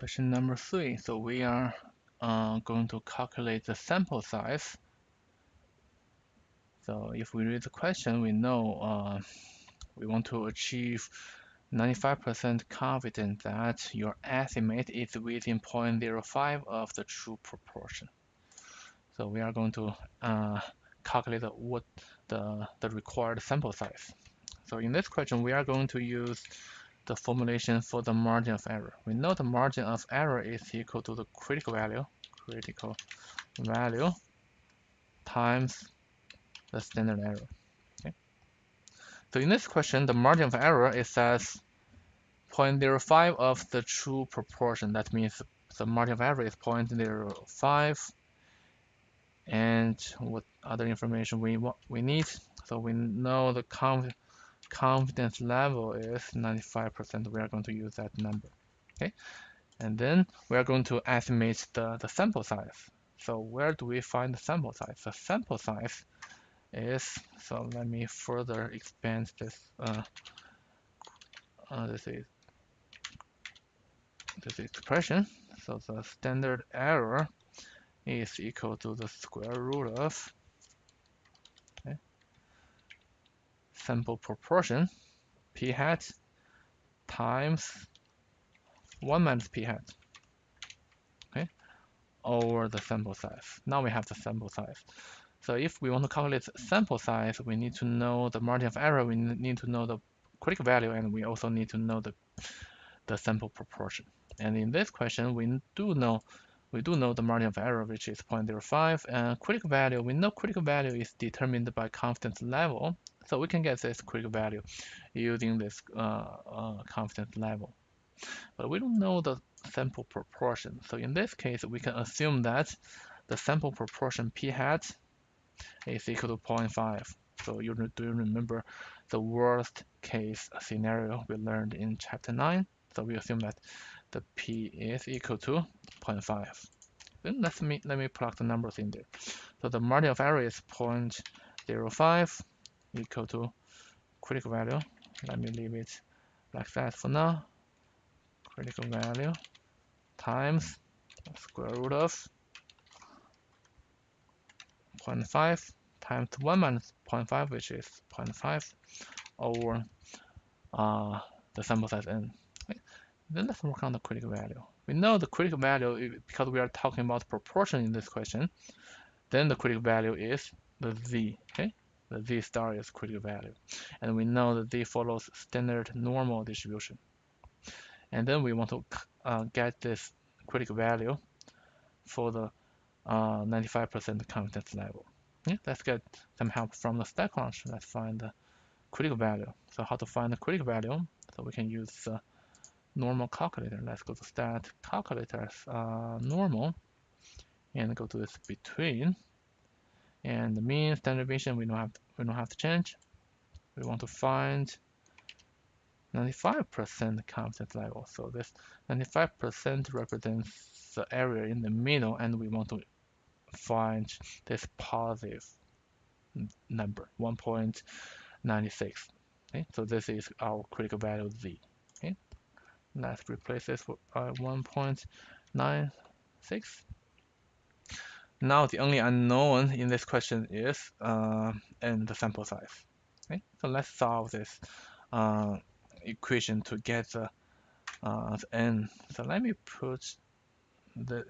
Question number 3. So we are going to calculate the sample size. So if we read the question, we know we want to achieve 95% confident that your estimate is within 0.05 of the true proportion. So we are going to calculate what the required sample size. So in this question, we are going to use the formulation for the margin of error. We know the margin of error is equal to the critical value times the standard error. Okay. So in this question, the margin of error is as 0.05 of the true proportion. That means the margin of error is 0.05. And what other information we need? So we know the confidence level is 95%. We are going to use that number. Okay. And then we are going to estimate the sample size. So where do we find the sample size? The sample size is, so let me further expand this. This expression. So the standard error is equal to the square root of sample proportion p hat times 1 minus p hat, okay, over the sample size. Now we have the sample size. So if we want to calculate sample size, we need to know the margin of error, we need to know the critical value, and we also need to know the sample proportion. And in this question, we do know the margin of error, which is 0.05, and critical value, we know critical value is determined by confidence level, so we can get this critical value using this confidence level. But we don't know the sample proportion. So in this case, we can assume that the sample proportion p hat is equal to 0.5. So do you remember the worst case scenario we learned in chapter 9? So we assume that the p is equal to 0.5. Then let me plug the numbers in there. So the margin of error is 0.05 equal to critical value. Let me leave it like that for now. Critical value times square root of 0.5 times 1 minus 0.5, which is 0.5, over the sample size n. Okay. Then let's work on the critical value. We know the critical value, because we are talking about proportion in this question, then the critical value is the z. Okay, the z star is critical value, and we know that z follows standard normal distribution. And then we want to get this critical value for the 95% confidence level. Yeah, let's get some help from the StatCrunch. Let's find the critical value. So how to find the critical value? So we can use the normal calculator. Let's go to stat calculators, normal, and go to this between. And the mean, standard deviation, we don't have to change. We want to find 95% confidence level. So this 95% represents the area in the middle, and we want to find this positive number, 1.96. Okay, so this is our critical value z. Okay, let's replace this by 1.96. Now the only unknown in this question is and the sample size. Okay, so let's solve this equation to get the n. So let me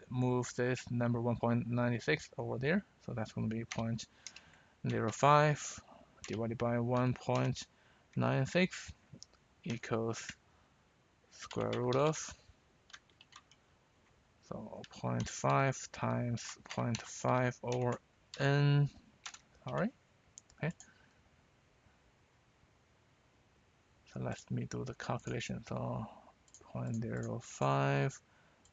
move this number 1.96 over there. So that's going to be 0.05 divided by 1.96 equals square root of, so 0.5 times 0.5 over n. Sorry. Okay. So let me do the calculation. So 0.05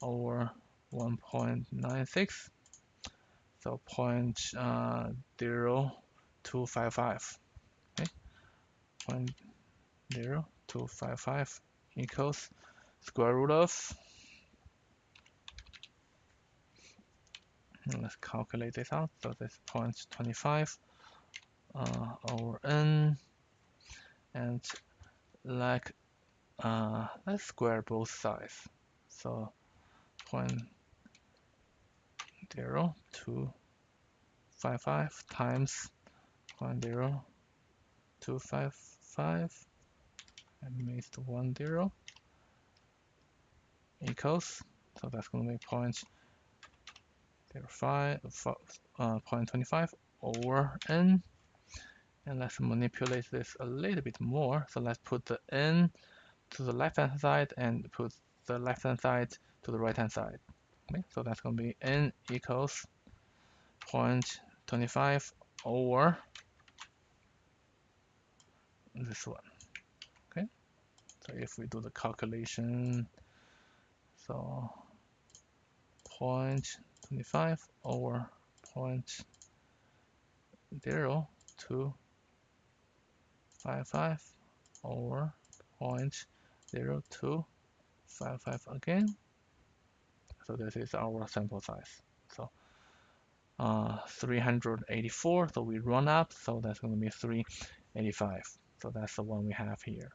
over 1.96. So 0.0255. Okay. 0.0255 equals square root of, let's calculate this out. So this 0.25 over n, and like let's square both sides. So 0.0255 times 0.0255 and missed 1 0 equals, so that's going to be 0.25 over n. And let's manipulate this a little bit more. So let's put the n to the left hand side and put the left hand side to the right hand side. Okay, so that's going to be n equals 0.25 over this one. Okay, so if we do the calculation, so 0.25 over 0.0255 over 0.0255 again. So this is our sample size. So 384, so we run up, so that's going to be 385. So that's the one we have here.